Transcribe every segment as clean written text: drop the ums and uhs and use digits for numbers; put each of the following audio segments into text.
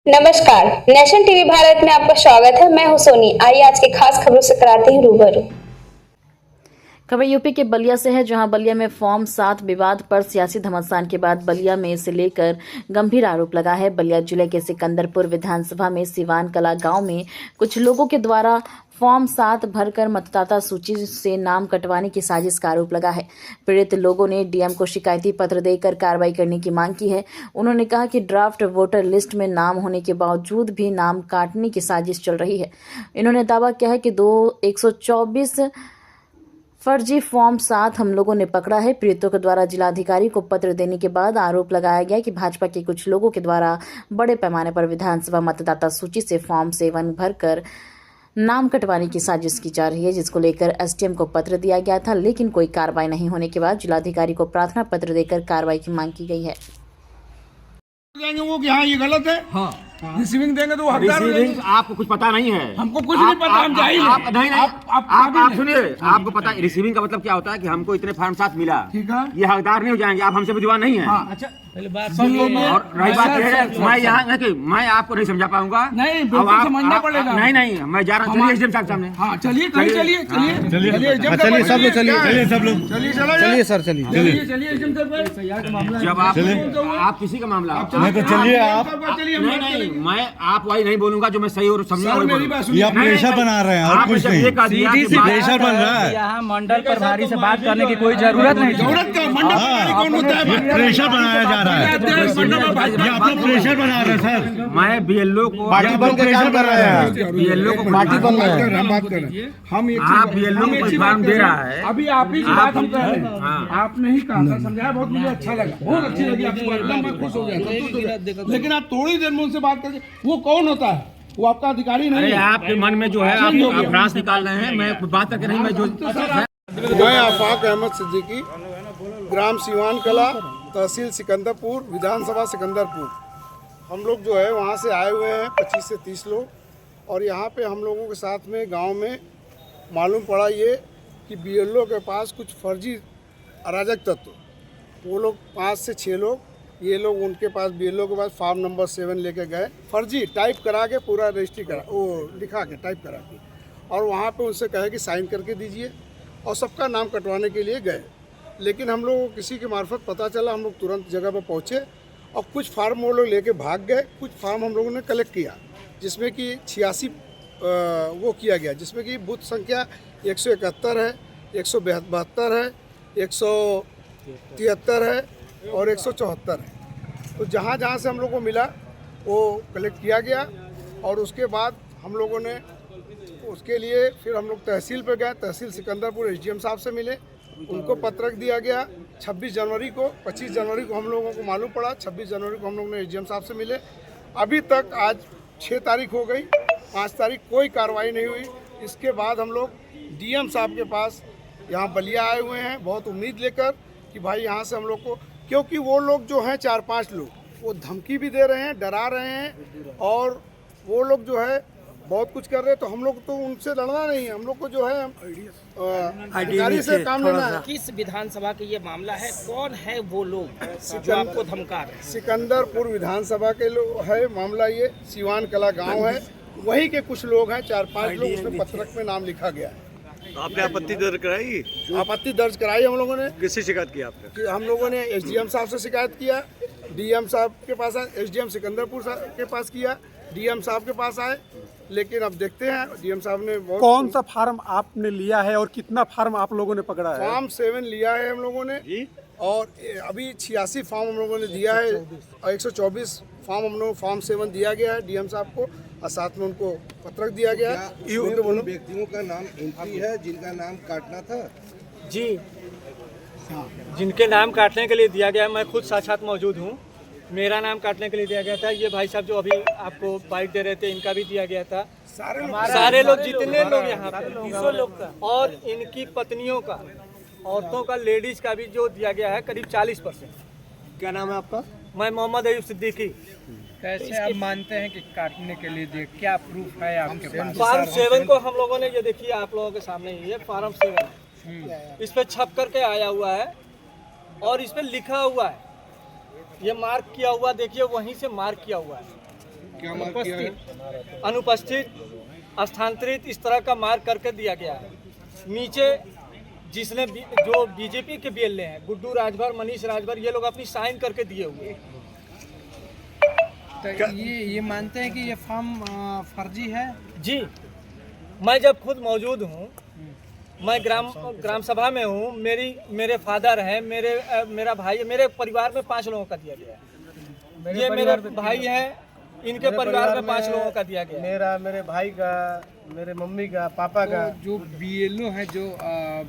नमस्कार, nation TV Bharat में आपका स्वागत है। मैं हूं सोनी। आइए आज के खास खबरों से कराते हैं रूबरू। खबर यूपी के बलिया से है, जहां बलिया में फॉर्म 7 विवाद पर सियासी घमासान के बाद बलिया में इसे लेकर गंभीर आरोप लगा है। बलिया जिले के सिकंदरपुर विधानसभा में सिवान कला गांव में कुछ लोगों के द्वारा फॉर्म 7 भरकर मतदाता सूची से नाम कटवाने की साजिश का आरोप लगा है। पीड़ित लोगों ने डीएम को शिकायती पत्र देकर कार्रवाई करने की मांग की है। उन्होंने कहा कि ड्राफ्ट वोटर लिस्ट में नाम होने के बावजूद भी नाम काटने की साजिश चल रही है। इन्होंने दावा किया है कि 124 फर्जी फॉर्म 7 हम लोगों ने पकड़ा है। पीड़ितों के द्वारा जिलाधिकारी को पत्र देने के बाद आरोप लगाया गया कि भाजपा के कुछ लोगों के द्वारा बड़े पैमाने पर विधानसभा मतदाता सूची से फॉर्म 7 भरकर नाम कटवाने की साजिश की जा रही है, जिसको लेकर एसडीएम को पत्र दिया गया था, लेकिन कोई कार्रवाई नहीं होने के बाद जिलाधिकारी को प्रार्थना पत्र देकर कार्रवाई की मांग की गई है। जाएंगे वो कि हाँ ये गलत है। हाँ रिसीविंग देंगे तो वो हकदार हो जाएंगे। आपको कुछ पता नहीं है, हमको कुछ नहीं पता, हम जाहिल हैं। नहीं आप सुनिए, आपको पता है रिसीविंग का मतलब क्या होता है कि हमको इतने फॉर्म 7 मिला, ठीक है, ये हकदार नहीं हो जाएंगे। आप हमसे विद्वान नहीं है। अच्छा पहले बात और रही बात यह है, मैं यहाँ नहीं, मैं आपको नहीं समझा पाऊंगा। नहीं बिल्कुल समझना पड़ेगा। नहीं मैं जा रहा हूँ। चलिए एसडीएम साहब सामने। हाँ चलिए चलिए चलिए सब लोग चलिए सर चलिए जब आप किसी का मामला नहीं तो चलिए आप नहीं मैं आप वही नहीं बोलूंगा जो मैं सही और समझूंगा। ये आप प्रेशर बना रहे हैं और कुछ नहीं, प्रेशर बन रहा है। यहाँ मंडल प्रभारी से बात करने की कोई जरूरत नहीं। जरूरत का मंडल प्रभारी कौन होता है? ये प्रेशर बनाया जा रहा है, ये आप लोग प्रेशर बना रहे हैं सर। मैं बीएलओ को पार्टी बन के काम कर रहे हैं, बीएलओ को पार्टी बन रहे हैं। हम बात कर रहे हैं। हम आप बीएलओ को फॉर्म दे रहा है। अभी आप ही की बात हम कर रहे हैं। आपने ही कहा था, समझाया, बहुत मुझे अच्छा लगा, बहुत अच्छी लगी आपकी बात, मैं खुश हो गया। लेकिन आप थोड़ी देर में उनसे बात करके, वो कौन होता है? वो आपका अधिकारी नहीं है। आपके मन में जो है आप भ्रांस निकाल रहे हैं। मैं बात करके नहीं, मैं जो मैं आफाक अहमद सिद्दीकी, ग्राम सिवान कला, तहसील सिकंदरपुर, विधानसभा सिकंदरपुर। हम लोग जो है वहाँ से आए हुए हैं 25 से 30 लोग, और यहाँ पे हम लोगों के साथ में गांव में मालूम पड़ा ये कि बीएलओ के पास कुछ फर्जी अराजक तत्व, वो लोग 5 से 6 लोग, ये लोग उनके पास बीएलओ के पास फॉर्म नंबर 7 लेके गए, फर्जी टाइप करा के, पूरा रजिस्ट्री करा, वो लिखा के टाइप करा के, और वहाँ पे उनसे कहे कि साइन करके दीजिए, और सबका नाम कटवाने के लिए गए। लेकिन हम लोग को किसी के मार्फत पता चला, हम लोग तुरंत जगह पर पहुँचे और कुछ फार्म वो लोग लेके भाग गए। कुछ फार्म हम लोगों ने कलेक्ट किया, जिसमें कि 86 वो किया गया, जिसमें कि बूथ संख्या 171 है, 172 है, 173 है और 174 है। तो जहाँ जहाँ से हम लोग को मिला वो कलेक्ट किया गया, और उसके बाद हम लोगों ने उसके लिए फिर हम लोग तहसील पर गए। तहसील सिकंदरपुर एसडीएम साहब से मिले, उनको पत्रक दिया गया 26 जनवरी को। 25 जनवरी को हम लोगों को मालूम पड़ा, 26 जनवरी को हम लोगों ने एसडीएम साहब से मिले। अभी तक आज 6 तारीख हो गई, 5 तारीख कोई कार्रवाई नहीं हुई। इसके बाद हम लोग डीएम साहब के पास यहाँ बलिया आए हुए हैं, बहुत उम्मीद लेकर कि भाई यहाँ से हम लोग को, क्योंकि वो लोग जो हैं 4-5 लोग, वो धमकी भी दे रहे हैं, डरा रहे हैं, और वो लोग जो है बहुत कुछ कर रहे हैं। तो हम लोग तो उनसे लड़ना नहीं है, हम लोग को जो है अधिकारी से काम लेना है। किस विधानसभा का ये मामला है? कौन है वो लोग जो आपको धमका रहे हैं? सिकंदरपुर विधानसभा के लोग है मामला, ये सिवान कला गांव है, वही के कुछ लोग हैं, 4-5 लोग, उसमें पत्रक में नाम लिखा गया है। आपने आपत्ति दर्ज कराई? आपत्ति दर्ज कराई हम लोगों ने। किससे शिकायत की आपने? कि हम लोगों ने एसडीएम साहब से शिकायत किया, डीएम साहब के पास आए, एसडीएम सिकंदरपुर के पास किया, डीएम साहब के पास आए, लेकिन अब देखते हैं डीएम साहब ने कौन सा फार्म आपने लिया है और कितना फार्म आप लोगों ने पकड़ा है? फॉर्म 7 लिया है हम लोगों ने, और अभी 86 फॉर्म हम लोगों ने दिया है, और 124 फॉर्म हम लोग फॉर्म 7 दिया गया है डीएम साहब को, और साथ में उनको पत्रक दिया गया है। व्यक्तियों का नाम एंट्री है जिनका नाम काटना था जी, जिनके नाम काटने के लिए दिया गया, मैं खुद साक्षात मौजूद हूँ। मेरा नाम काटने के लिए दिया गया था। ये भाई साहब जो अभी आपको बाइक दे रहे थे, इनका भी दिया गया था। सारे लोग जितने लोग यहाँ पे 300 लोग का, और इनकी पत्नियों का, औरतों का, लेडीज का भी जो दिया गया है करीब 40%। क्या नाम है आपका? मैं मोहम्मद अयूब सिद्दीकी। कैसे आप मानते हैं कि काटने के लिए दिए? क्या प्रूफ है आपके पास? फॉर्म 7 को हम लोगों ने, ये देखिए आप लोगों के सामने ही है फॉर्म 7, इस पे छप करके आया हुआ है, और इस पे लिखा हुआ है, ये मार्क किया हुआ, देखिए वहीं से मार्क किया हुआ है। क्या मार्क किया है? अनुपस्थित, स्थानांतरित, इस तरह का मार्क करके दिया गया है। नीचे जिसने जो बीजेपी के बीएलए हैं, गुड्डू राजभर, मनीष राजभर, ये लोग अपनी साइन करके दिए हुए हैं। तो ये मानते हैं कि ये फॉर्म फर्जी है? जी, मैं जब खुद मौजूद हूँ, मैं ग्राम सभा में हूँ, मेरे फादर हैं, मेरा भाई है, मेरे परिवार में 5 लोगों का दिया गया है। ये मेरे भाई हैं, इनके परिवार में 5 लोगों का दिया गया। मेरे भाई का, मेरे मम्मी का, पापा का। जो बीएलओ हैं, जो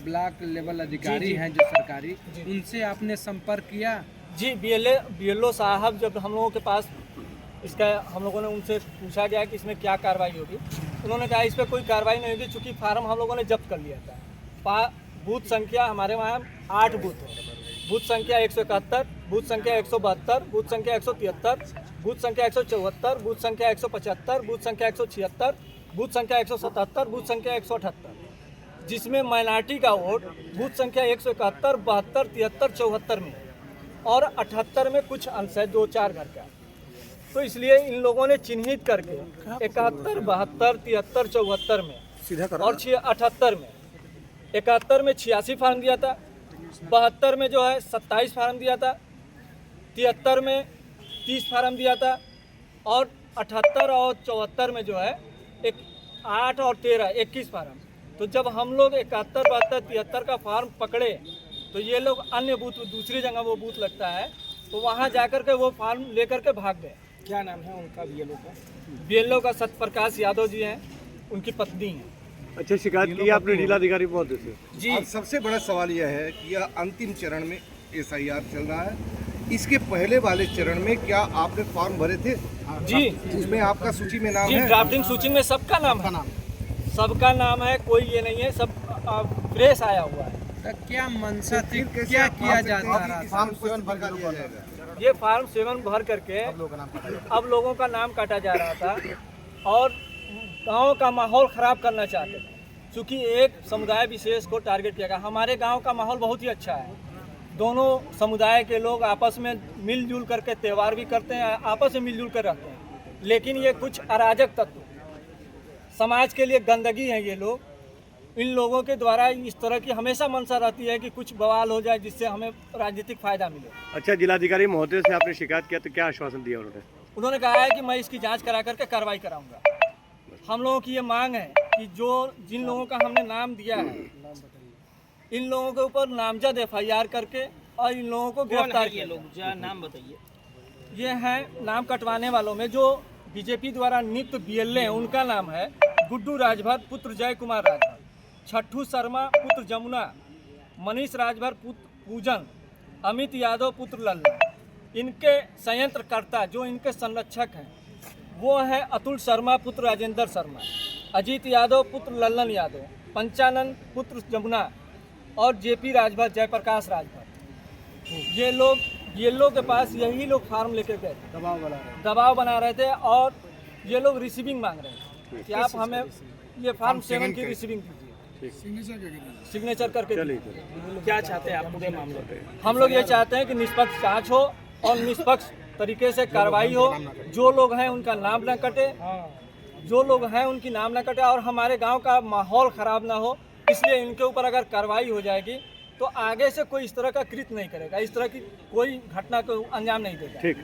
ब्लॉक लेवल अधिकारी हैं, जो सरकारी, उनसे आपने संपर्क किया? जी, बीएलओ साहब जब हम लोगों के पास इसका, हम लोगों ने उनसे पूछा गया कि इसमें क्या कार्रवाई होगी, उन्होंने कहा इस पर कोई कार्रवाई नहीं होगी, चूँकि फार्म हम लोगों ने जब्त कर लिया था। बूथ संख्या हमारे वहाँ 8 बूथ है। बूथ संख्या 171, बूथ संख्या 172, बूथ संख्या 173, बूथ संख्या 174, बूथ संख्या 175, बूथ संख्या 176, बूथ संख्या 177, बूथ संख्या 178, जिसमें माइनॉरिटी का वोट बूथ संख्या 171, 72, 73, 74 में और 78 में कुछ अंश है, 2-4 घर का। तो इसलिए इन लोगों ने चिन्हित करके 71, 72, 73, 74 में और 78 में, 71 में 86 फार्म दिया था, 72 में जो है 27 फार्म दिया था, 73 में 30 फार्म दिया था और 78 और 74 में जो है 8 और 13 21 फार्म। तो जब हम लोग 71, 72, 73 का फार्म पकड़े तो ये लोग अन्य बूथ, दूसरी जगह वो बूथ लगता है, तो वहाँ जाकर के वो फार्म लेकर के भाग गए। क्या नाम है उनका बीएलओ का? बीएलओ का सत्यप्रकाश यादव जी हैं, उनकी पत्नी हैं। अच्छा, शिकायत की आपने जिलाधिकारी महोदय से? जी, अब सबसे बड़ा सवाल यह है कि यह अंतिम चरण में एसआईआर चल रहा है, इसके पहले वाले चरण में क्या आपने फॉर्म भरे थे? जी, उसमें आपका सूची में नाम जी, है? ड्राफ्टिंग सूची में सबका नाम है, सबका नाम है, कोई ये नहीं है, सब फ्रेश आया हुआ है। तो क्या मंशा थी, क्या किया जाता रहा? फॉर्म 7 भर कर दिया जाएगा। ये फार्म 7 भर करके अब लोगों का नाम काटा जा रहा था और गांव का माहौल ख़राब करना चाहते थे, क्योंकि एक समुदाय विशेष को टारगेट किया गया। हमारे गांव का माहौल बहुत ही अच्छा है, दोनों समुदाय के लोग आपस में मिलजुल करके त्यौहार भी करते हैं, आपस में मिलजुल कर रहते हैं, लेकिन ये कुछ अराजक तत्व, समाज के लिए गंदगी है ये लोग। इन लोगों के द्वारा इस तरह की हमेशा मंशा रहती है कि कुछ बवाल हो जाए जिससे हमें राजनीतिक फायदा मिले। अच्छा, जिलाधिकारी महोदय से आपने शिकायत किया तो क्या आश्वासन दिया उन्होंने? उन्होंने कहा है कि मैं इसकी जांच करा करके कार्रवाई कराऊंगा। हम लोगों की ये मांग है कि जिन लोगों का हमने नाम दिया है, इन लोगों के ऊपर नामजद FIR करके और इन लोगों को गिरफ्तार किया। नाम बताइए। ये हैं नाम कटवाने वालों में जो बीजेपी द्वारा नियुक्त BLA हैं, उनका नाम है गुड्डू राजभर पुत्र जय कुमार राजभर, छठू शर्मा पुत्र जमुना, मनीष राजभर पुत्र पूजन, अमित यादव पुत्र लल्लन। इनके संयंत्रकर्ता जो इनके संरक्षक हैं वो हैं अतुल शर्मा पुत्र राजेंद्र शर्मा, अजीत यादव पुत्र लल्लन यादव, पंचानंद पुत्र जमुना और JP राजभर, जयप्रकाश राजभर। ये लोग BLO के पास यही लोग फार्म लेके गए, दबाव बना रहे थे और ये लोग रिसीविंग मांग रहे थे कि आप हमें ये फार्म 7 की रिसीविंग कीजिए, सिग्नेचर करके। क्या चाहते हैं आप पूरे मामले पे? हम लोग ये चाहते हैं कि निष्पक्ष जांच हो और निष्पक्ष तरीके से कार्रवाई हो, जो लोग हैं उनका नाम न कटे, जो लोग हैं उनकी नाम न कटे और हमारे गांव का माहौल ख़राब ना हो। इसलिए इनके ऊपर अगर कार्रवाई हो जाएगी तो आगे से कोई इस तरह का कृत्य नहीं करेगा, इस तरह की कोई घटना को अंजाम नहीं देगा। ठीक।